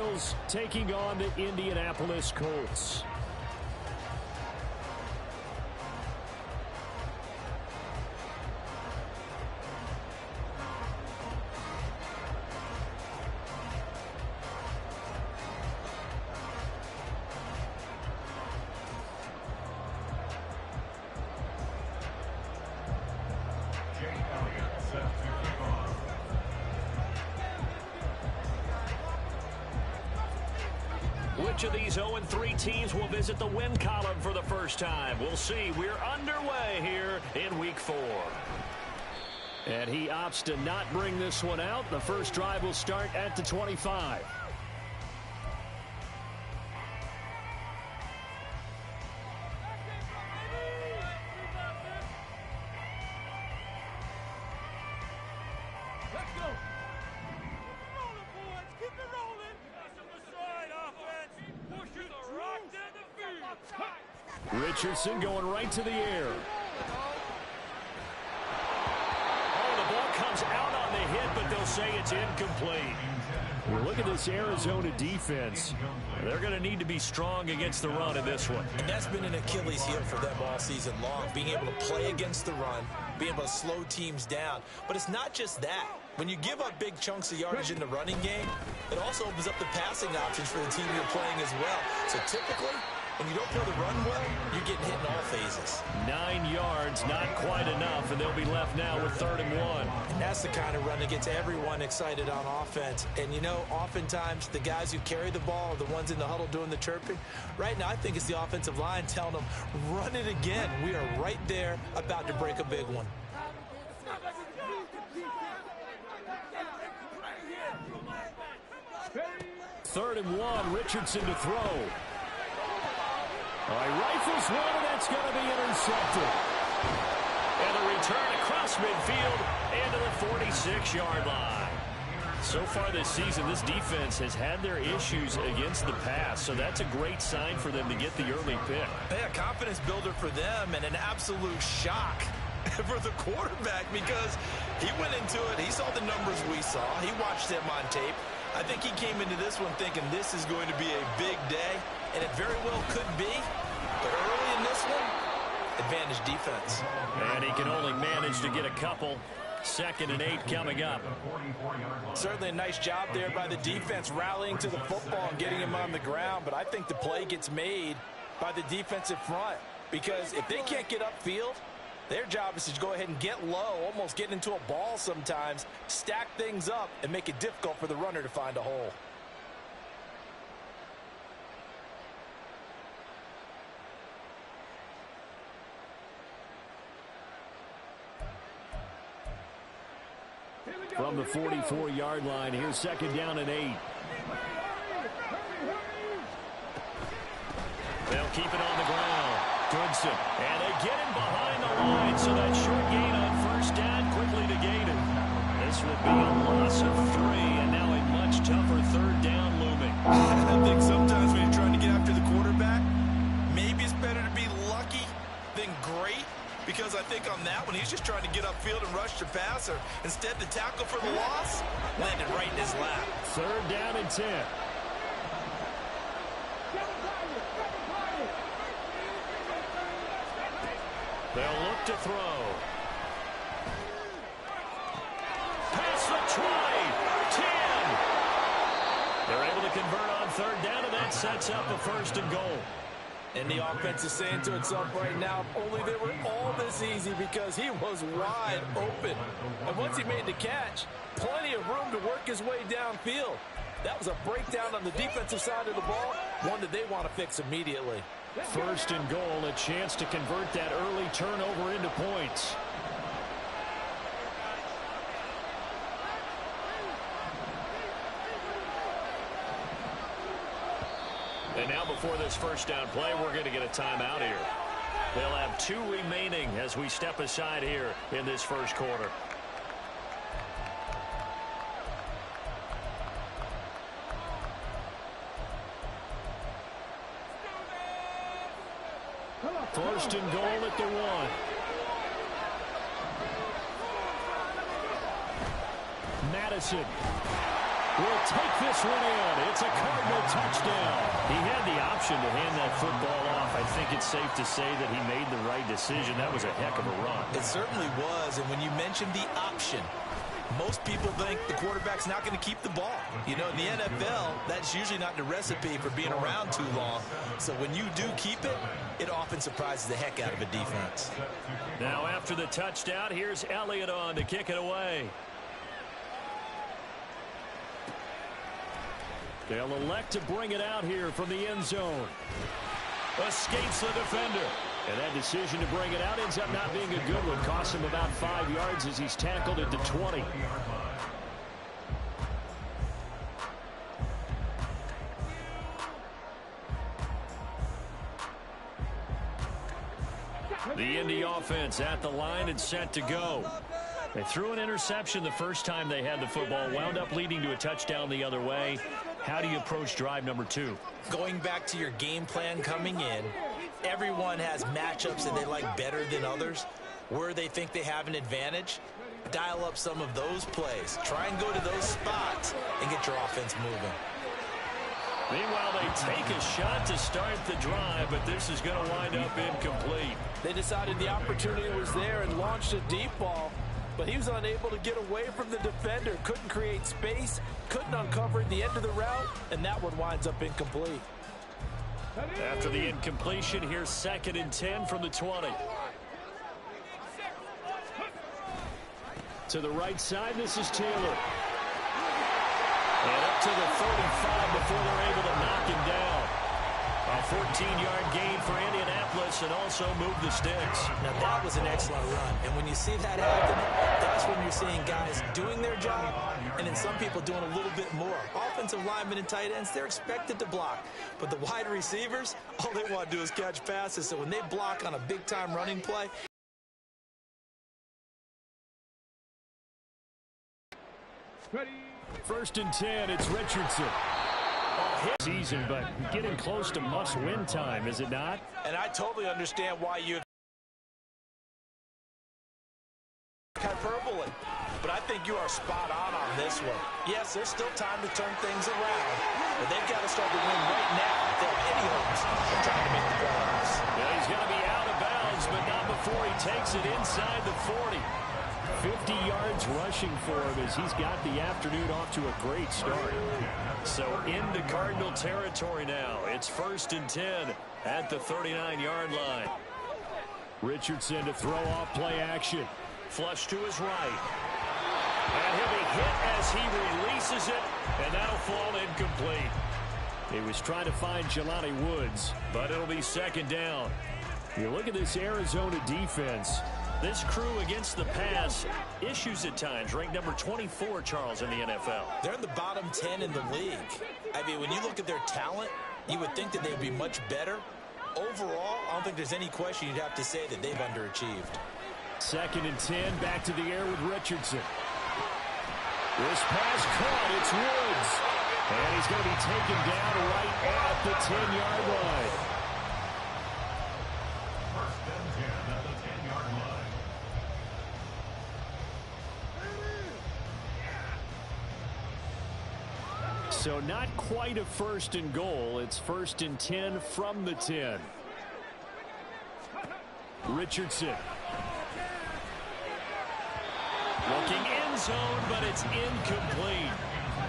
Bills taking on the Indianapolis Colts. Which of these 0-3 teams will visit the win column for the first time? We'll see. We're underway here in Week 4. And he opts to not bring this one out. The first drive will start at the 25. Richardson going right to the air. Oh, the ball comes out on the hit, but they'll say it's incomplete. Well, look at this Arizona defense. They're going to need to be strong against the run in this one. And that's been an Achilles heel for them all season long, being able to play against the run, being able to slow teams down. But it's not just that. When you give up big chunks of yardage in the running game, it also opens up the passing options for the team you're playing as well. So typically, when you don't throw the run well, you're getting hit in all phases. 9 yards, not quite enough, and they'll be left now with 3rd and 1. And that's the kind of run that gets everyone excited on offense. And, you know, oftentimes the guys who carry the ball are the ones in the huddle doing the chirping. Right now, I think it's the offensive line telling them, run it again. We are right there about to break a big one. 3rd and 1, Richardson to throw. All right, rifles one, and that's going to be intercepted. And a return across midfield into the 46-yard line. So far this season, this defense has had their issues against the pass, so that's a great sign for them to get the early pick. Yeah, confidence builder for them and an absolute shock for the quarterback because he went into it. He saw the numbers we saw. He watched them on tape. I think he came into this one thinking this is going to be a big day, and it very well could be. But early in this one, advantage defense. And he can only manage to get a couple. 2nd and 8 coming up. Certainly a nice job there by the defense rallying to the football and getting him on the ground. But I think the play gets made by the defensive front because if they can't get upfield, their job is to go ahead and get low, almost get into a ball sometimes, stack things up, and make it difficult for the runner to find a hole. From the 44-yard line, here's 2nd down and 8. They'll keep it on the ground. Goodson, and they get him behind the line, so that short gain on 1st down quickly negated. This will be a loss of 3, and now a much tougher 3rd down looming. I think sometimes when you're trying to get after the quarterback, maybe it's better to be lucky than great, because I think on that one, he's just trying to get upfield and rush the passer. Instead, the tackle for the loss landed right in his lap. 3rd down and 10. They'll look to throw. Past the 20, 10. They're able to convert on 3rd down, and that sets up a 1st and goal. And the offense is saying to itself right now, if only they were all this easy because he was wide open. And once he made the catch, plenty of room to work his way downfield. That was a breakdown on the defensive side of the ball, one that they want to fix immediately. 1st and goal, a chance to convert that early turnover into points. And now before this 1st down play, we're going to get a timeout here. They'll have 2 remaining as we step aside here in this 1st quarter. First and goal at the 1. Madison will take this one in. It's a touchdown. He had the option to hand that football off. I think it's safe to say that he made the right decision. That was a heck of a run. It certainly was, and when you mentioned the option, most people think the quarterback's not going to keep the ball. You know, in the NFL, that's usually not the recipe for being around too long. So when you do keep it, it often surprises the heck out of a defense. Now after the touchdown, here's Elliott on to kick it away. They'll elect to bring it out here from the end zone. Escapes the defender. And that decision to bring it out ends up not being a good one. Costs him about 5 yards as he's tackled at the 20. The Indy offense at the line and set to go. They threw an interception the first time they had the football, wound up leading to a touchdown the other way. How do you approach drive number 2? Going back to your game plan coming in, everyone has matchups that they like better than others. Where they think they have an advantage, dial up some of those plays. Try and go to those spots and get your offense moving. Meanwhile, they take a shot to start the drive, but this is going to wind up incomplete. They decided the opportunity was there and launched a deep ball, but he was unable to get away from the defender. Couldn't create space, couldn't uncover the end of the route, and that one winds up incomplete. After the incompletion, here's 2nd and 10 from the 20. To the right side, this is Taylor. And up to the 45 before they're able to knock him down. A 14-yard gain for Indianapolis and also move the sticks. Now, that was an excellent run. And when you see that happen, that's when you're seeing guys doing their job and then some people doing a little bit more. Offensive linemen and tight ends, they're expected to block. But the wide receivers, all they want to do is catch passes. So when they block on a big-time running play, First and 10, it's Richardson. Season, but getting close to must-win time, is it not? And I totally understand why you hyperbole, but I think you are spot on this one. Yes, there's still time to turn things around, but they've got to start to win right now if they have any hopes of trying to make the playoffs. Yeah, he's going to be out of bounds, but not before he takes it inside the 40. 50 yards rushing for him as he's got the afternoon off to a great start. So into Cardinal territory now. It's 1st and 10 at the 39-yard line. Richardson to throw off play action. Flush to his right. And he'll be hit as he releases it, and that'll fall incomplete. He was trying to find Jelani Woods, but it'll be 2nd down. You look at this Arizona defense. This crew against the pass, issues at times. Ranked number 24, Charles, in the NFL. They're in the bottom 10 in the league. I mean, when you look at their talent, you would think that they would be much better. Overall, I don't think there's any question you'd have to say that they've underachieved. 2nd and 10, back to the air with Richardson. This pass caught, it's Woods. And he's going to be taken down right at the 10-yard line. So not quite a 1st and goal. It's 1st and 10 from the 10. Richardson. Looking end zone, but it's incomplete.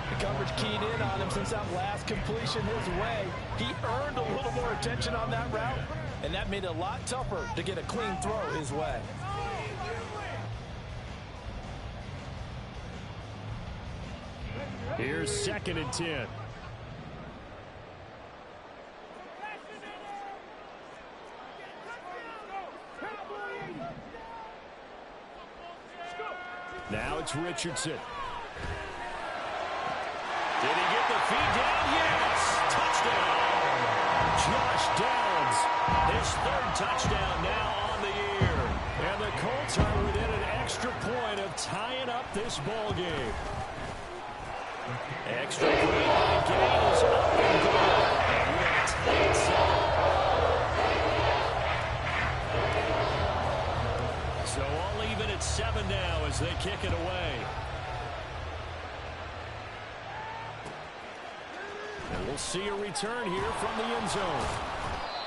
The coverage keyed in on him since that last completion his way. He earned a little more attention on that route, and that made it a lot tougher to get a clean throw his way. Here's 2nd and 10. Now it's Richardson. Did he get the feed down? Yes! Touchdown! Josh Downs, his 3rd touchdown now on the year. And the Colts are within an extra point of tying up this ball game. Extra point gain is up and good. And we're tied 7. So all even at 7 now as they kick it away. And we'll We'll see a return here from the end zone.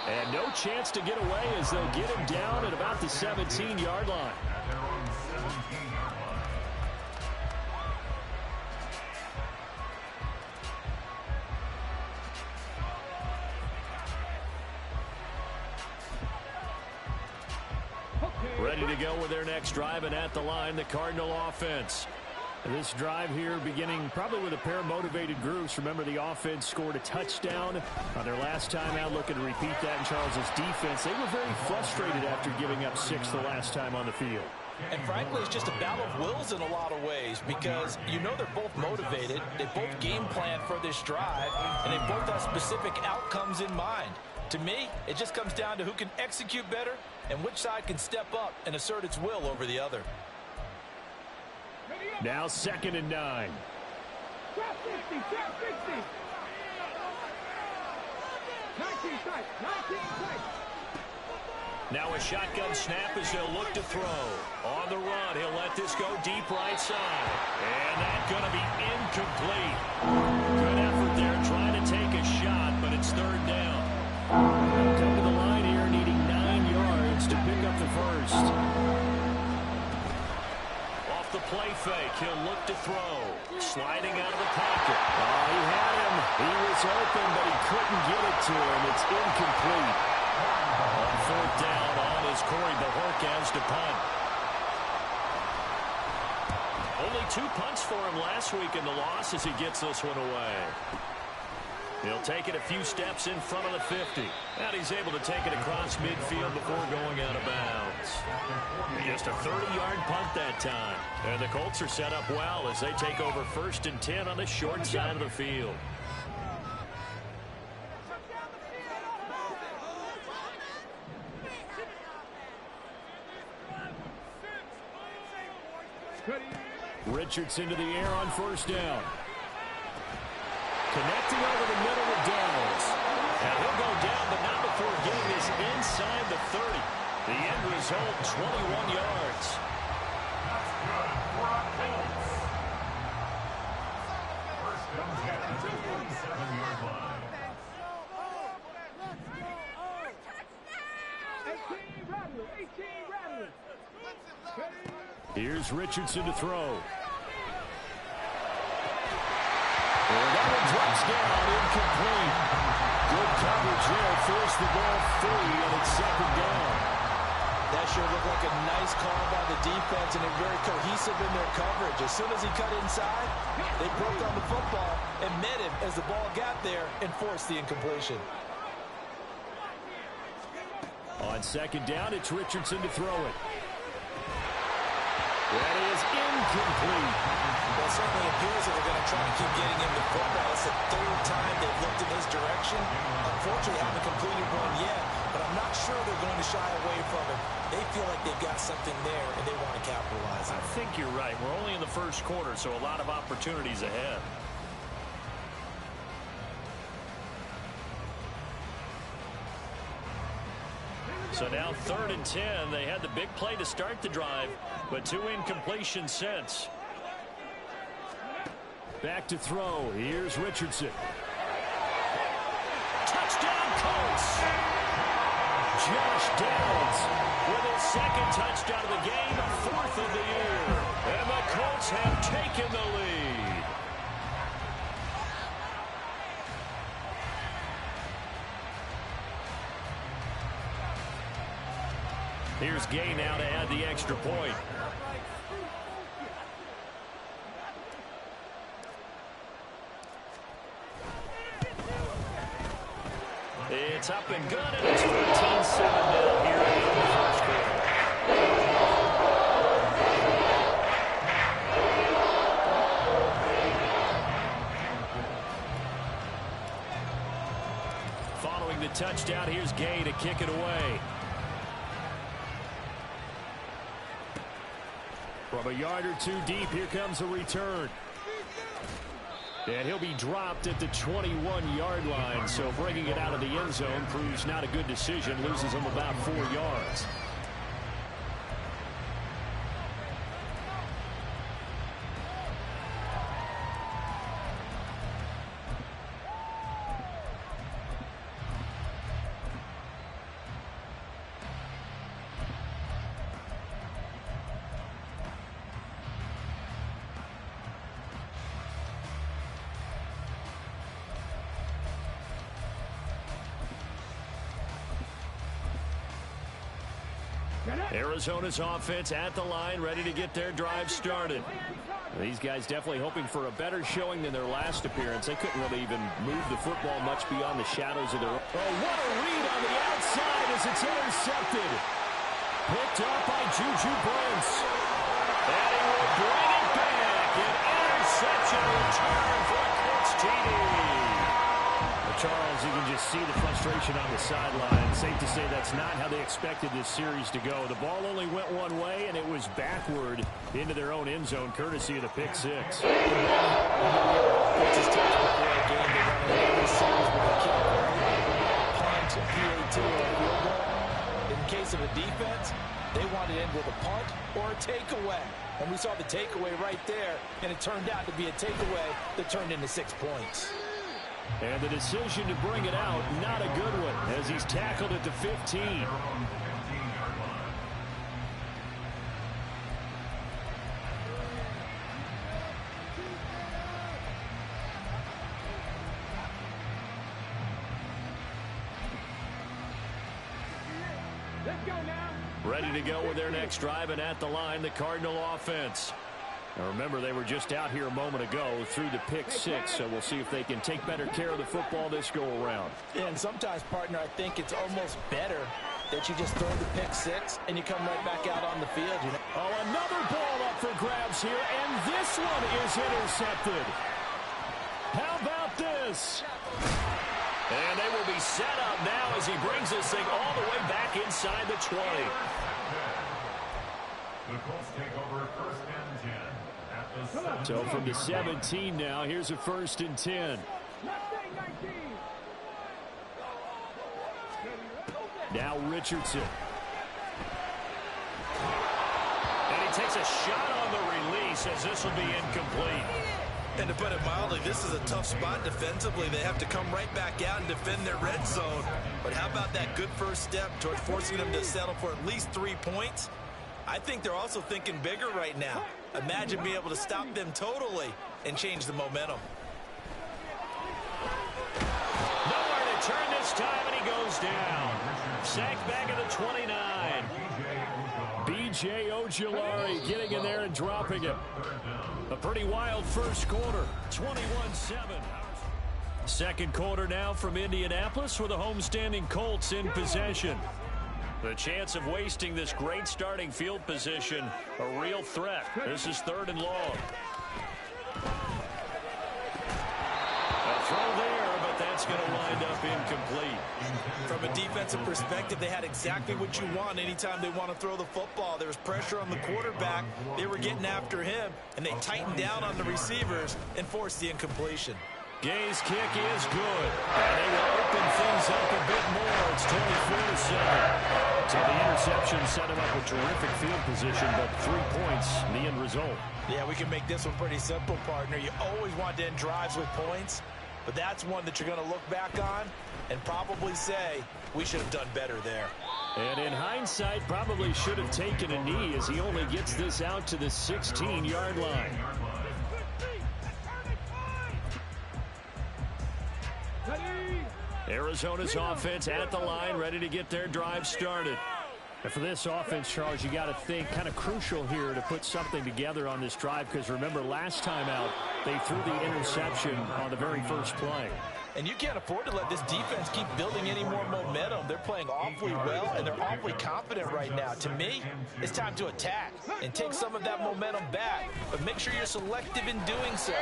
And no chance to get away as they'll get him down at about the 17-yard line. Ready to go with their next drive, and at the line, the Cardinal offense. This drive here beginning probably with a pair of motivated groups. Remember, the offense scored a touchdown on their last time out. Looking to repeat that in Charles's defense. They were very frustrated after giving up 6 the last time on the field. And frankly, it's just a battle of wills in a lot of ways because you know they're both motivated. They both game plan for this drive, and they both have specific outcomes in mind. To me, it just comes down to who can execute better and which side can step up and assert its will over the other. Now 2nd and 9. Trap 50, trap 50. 19 tight, 19 tight. Now a shotgun snap as they'll look to throw. On the run, he'll let this go deep right side. And that's going to be incomplete. Good effort there trying to take a shot, but it's 3rd down. Come to the line here, needing 9 yards to pick up the first. Off the play fake, he'll look to throw. Sliding out of the pocket. Oh, he had him. He was open, but he couldn't get it to him. It's incomplete. On 4th down, on is Corey Bajorquez to punt. Only 2 punts for him last week in the loss as he gets this one away. He'll take it a few steps in front of the 50. And he's able to take it across midfield before going out of bounds. Just a 30-yard punt that time. And the Colts are set up well as they take over 1st and 10 on the short side of the field. Richardson to the air on 1st down. Connecting over the middle with Downs. And he'll go down, but not before getting this inside the 30. The end result, 21 yards. Here's Richardson to throw. And that one drops down, incomplete. Good coverage there, forced the ball free, and it's 2nd down. That sure looked like a nice call by the defense, and they're very cohesive in their coverage. As soon as he cut inside, they broke on the football and met him as the ball got there and forced the incompletion. On 2nd down, it's Richardson to throw it. That is incomplete. Well, it certainly appears that they're going to try to keep getting him the football. It's the 3rd time they've looked in his direction. Unfortunately, haven't completed one yet, but I'm not sure they're going to shy away from it. They feel like they've got something there, and they want to capitalize on it. I think you're right. We're only in the 1st quarter, so a lot of opportunities ahead. So now 3rd and 10. They had the big play to start the drive, but 2 incompletions since. Back to throw. Here's Richardson. Touchdown, Colts! Josh Downs with his 2nd touchdown of the game, 4th of the year. And the Colts have taken the lead. Here's Gay now to add the extra point. It's up and good, and it's 14-7 now here in the 1st quarter. Following the touchdown, here's Gay to kick it away. From a yard or 2 deep, here comes a return. And he'll be dropped at the 21-yard line, so bringing it out of the end zone proves not a good decision, loses him about 4 yards. Arizona's offense at the line, ready to get their drive started. These guys definitely hoping for a better showing than their last appearance. They couldn't really even move the football much beyond the shadows of their own. Oh, what a read on the outside as it's intercepted. Picked up by Juju Brents. And he will bring it back. An interception return for a Colts TD. Charles, you can just see the frustration on the sideline. Safe to say that's not how they expected this series to go. The ball only went one way, and it was backward into their own end zone, courtesy of the pick six. In case of a defense, they wanted to end with a punt or a takeaway. And we saw the takeaway right there, and it turned out to be a takeaway that turned into 6 points. And the decision to bring it out, not a good one, as he's tackled at the 15. Let's go now. Ready to go with their next drive, and at the line, the Cardinal offense. Now remember, they were just out here a moment ago through the pick six, so we'll see if they can take better care of the football this go-around. And sometimes, partner, I think it's almost better that you just throw the pick six and you come right back out on the field. You know? Oh, another ball up for grabs here, and this one is intercepted. How about this? And they will be set up now as he brings this thing all the way back inside the 20. The Colts take over first and 10. So from the 17 now, here's a 1st and 10. Now Richardson. And he takes a shot on the release as this will be incomplete. And to put it mildly, this is a tough spot defensively. They have to come right back out and defend their red zone. But how about that good first step towards forcing them to settle for at least 3 points? I think they're also thinking bigger right now. Imagine being able to stop them totally and change the momentum. Nowhere to turn this time, and he goes down. Sacked back at the 29. B.J. Ojulari getting in there and dropping it. A pretty wild first quarter, 21-7. Second quarter now from Indianapolis with the homestanding Colts in possession. The chance of wasting this great starting field position, a real threat. This is 3rd and long. A throw there, but that's going to wind up incomplete. From a defensive perspective, they had exactly what you want anytime they want to throw the football. There was pressure on the quarterback. They were getting after him, and they tightened down on the receivers and forced the incompletion. Gay's kick is good. And they will open things up a bit more. It's 24-7. So the interception set him up with terrific field position, but 3 points, the end result. Yeah, we can make this one pretty simple, partner. You always want to end drives with points, but that's one that you're going to look back on and probably say, we should have done better there. And in hindsight, probably should have taken a knee as he only gets this out to the 16-yard line. Arizona's offense at the line, ready to get their drive started. And for this offense, Charles, you got to think kind of crucial here to put something together on this drive, because remember last time out, they threw the interception on the very first play. And you can't afford to let this defense keep building any more momentum. They're playing awfully well, and they're awfully confident right now. To me, it's time to attack and take some of that momentum back. But make sure you're selective in doing so.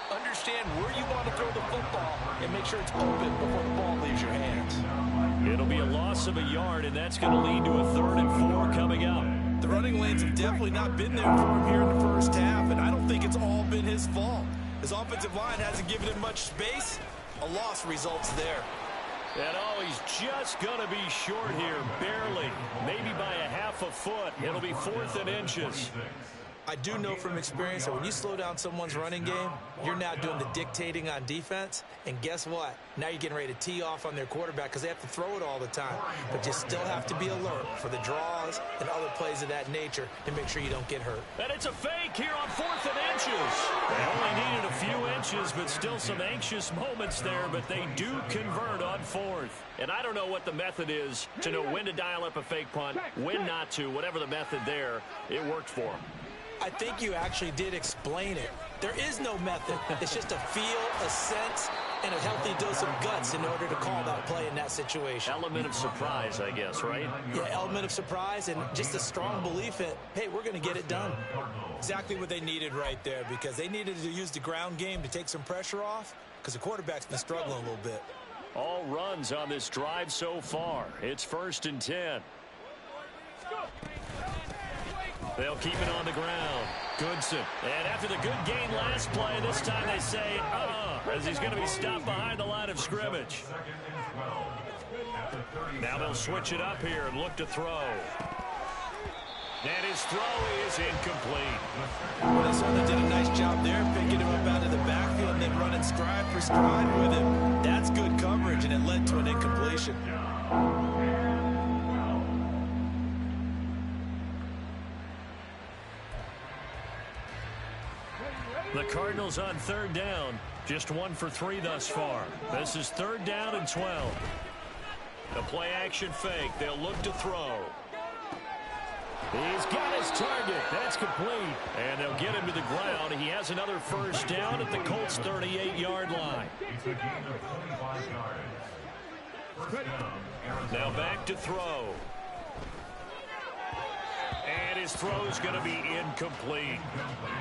Understand where you want to throw the football and make sure it's open before the ball leaves your hands. It'll be a loss of a yard, and that's going to lead to a 3rd and 4 coming up. The running lanes have definitely not been there for him here in the first half, and I don't think it's all been his fault. His offensive line hasn't given him much space. A loss results there. And oh, he's just going to be short here, barely. Maybe by a half a foot. It'll be 4th and inches. I do know from experience that when you slow down someone's running game, you're now doing the dictating on defense. And guess what? Now you're getting ready to tee off on their quarterback because they have to throw it all the time. But you still have to be alert for the draws and other plays of that nature to make sure you don't get hurt. And it's a fake here on 4th and inches. They only needed a few inches, but still some anxious moments there. But they do convert on 4th. And I don't know what the method is to know when to dial up a fake punt, when not to. Whatever the method there, it worked for them. I think you actually did explain it. There is no method. It's just a feel, a sense, and a healthy dose of guts in order to call that play in that situation. Element of surprise, I guess, right? Yeah, element of surprise and just a strong belief in, hey, we're going to get it done. Exactly what they needed right there, because they needed to use the ground game to take some pressure off because the quarterback's been struggling a little bit. All runs on this drive so far. It's 1st and 10. They'll keep it on the ground. Goodson. And after the good gain last play, this time they say, as he's going to be stopped behind the line of scrimmage. Now they'll switch it up here and look to throw. And his throw is incomplete. Well, they certainly did a nice job there, picking him up out of the backfield and then running stride for stride with him. That's good coverage, and it led to an incompletion. The Cardinals on 3rd down. Just 1 for 3 thus far. This is 3rd down and 12. The play action fake. They'll look to throw. He's got his target. That's complete. And they'll get him to the ground. He has another 1st down at the Colts' 38-yard line. Now back to throw. And his throw's going to be incomplete.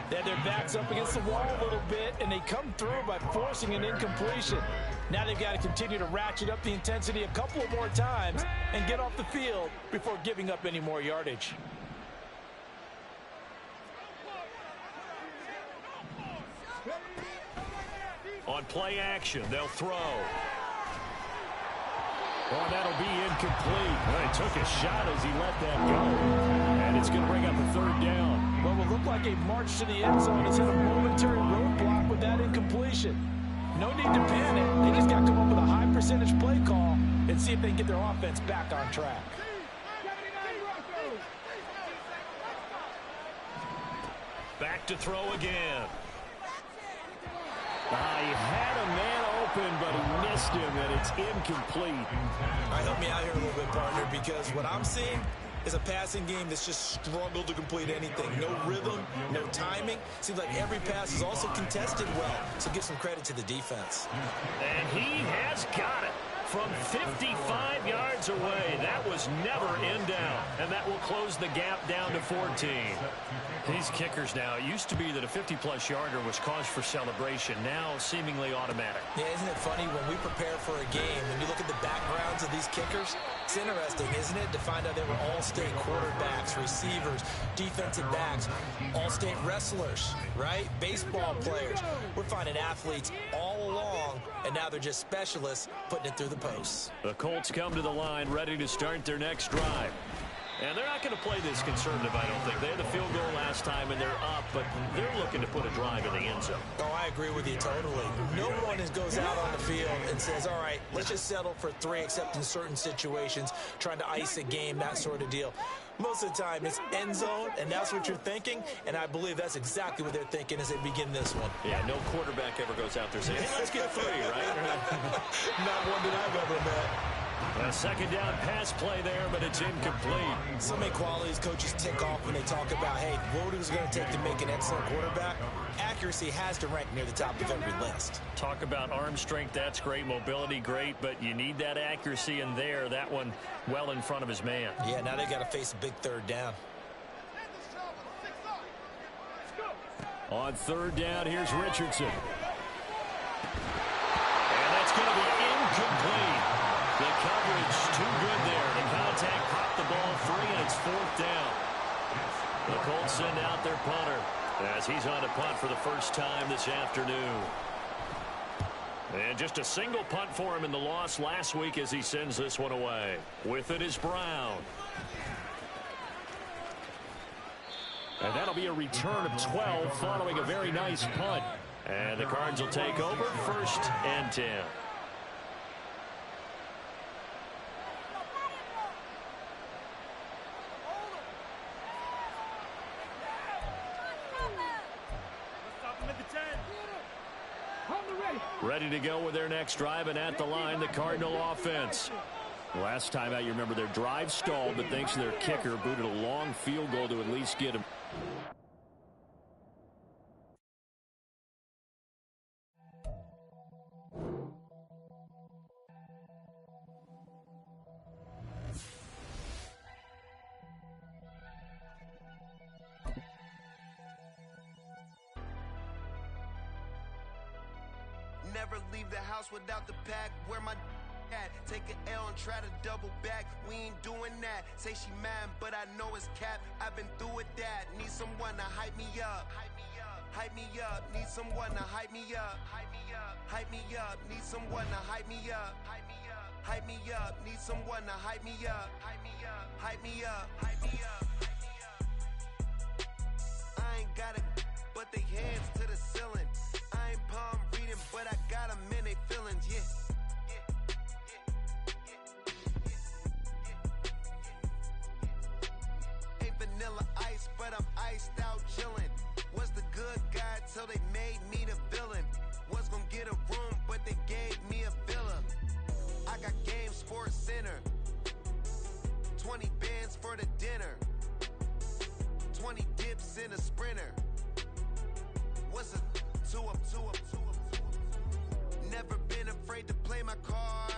They had their backs up against the wall a little bit, and they come through by forcing an incompletion. Now they've got to continue to ratchet up the intensity a couple of more times and get off the field before giving up any more yardage. On play action, they'll throw. Oh, that'll be incomplete. Well, he took a shot as he let that go. And it's going to bring up a 3rd down. What will look like a march to the end zone has hit a momentary roadblock with that incompletion. No need to panic. They just got to come up with a high percentage play call and see if they can get their offense back on track. Back to throw again. He had a man open, but he missed him, and it's incomplete. All right, help me out here a little bit, partner, because what I'm seeing is a passing game that's just struggled to complete anything. No rhythm, no timing. Seems like every pass is also contested well, so give some credit to the defense. And he has got it from 55 yards away. That was never in down, and that will close the gap down to 14. These kickers now, it used to be that a 50-plus yarder was cause for celebration. Now seemingly automatic. Yeah, isn't it funny when we prepare for a game, when you look at the backgrounds of these kickers, it's interesting, isn't it, to find out they were all-state quarterbacks, receivers, defensive backs, all-state wrestlers, right? Baseball players. We're finding athletes all along, and now they're just specialists putting it through the posts. The Colts come to the line ready to start their next drive. And they're not going to play this conservative, I don't think. They had the field goal last time, and they're up, but they're looking to put a drive in the end zone. Oh, I agree with you totally. No one goes out on the field and says, all right, let's just settle for 3, except in certain situations, trying to ice a game, that sort of deal. Most of the time, it's end zone, and that's what you're thinking, and I believe that's exactly what they're thinking as they begin this one. Yeah, no quarterback ever goes out there saying, hey, let's get 3, right? Not one that I've ever met. A 2nd down pass play there, but it's incomplete. So many qualities coaches tick off when they talk about, hey, what is it going to take to make an excellent quarterback? Accuracy has to rank near the top of every list. Talk about arm strength, that's great. Mobility, great, but you need that accuracy in there. That one well in front of his man. Yeah, now they got to face a big 3rd down. On 3rd down, here's Richardson. And that's going to be incomplete. The coverage too good there. The contact popped the ball free, and it's 4th down. The Colts send out their punter as he's on a punt for the first time this afternoon. And just a single punt for him in the loss last week as he sends this one away. With it is Brown. And that'll be a return of 12 following a very nice punt. And the Cards will take over 1st and 10. Ready to go with their next drive, and at the line, the Cardinal offense. Last time out, you remember their drive stalled, but thanks to their kicker, booted a long field goal to at least get him. Never leave the house without the pack. Where my at? Take an L and try to double back. We ain't doing that. Say she mad, but I know it's cap. I've been through with that. Need someone to hype me up. Hype me up. Need someone to hype me up. Hype me up. Need someone to hype me up. Hype me up. Need someone to hype me up. Hype me up. Hype me up. Hype me up. I ain't got it, but they hands to the ceiling. I ain't palm reading, but I got them in they feelings, yeah. Ain't vanilla ice, but I'm iced out chillin'. Was the good guy till they made me the villain. Was gonna get a room, but they gave me a villa. I got Game Sports Center. 20 bands for the dinner. 20 dips in a sprinter. What's a 2 up, 2 up, 2 up, 2 up? Never been afraid to play my card.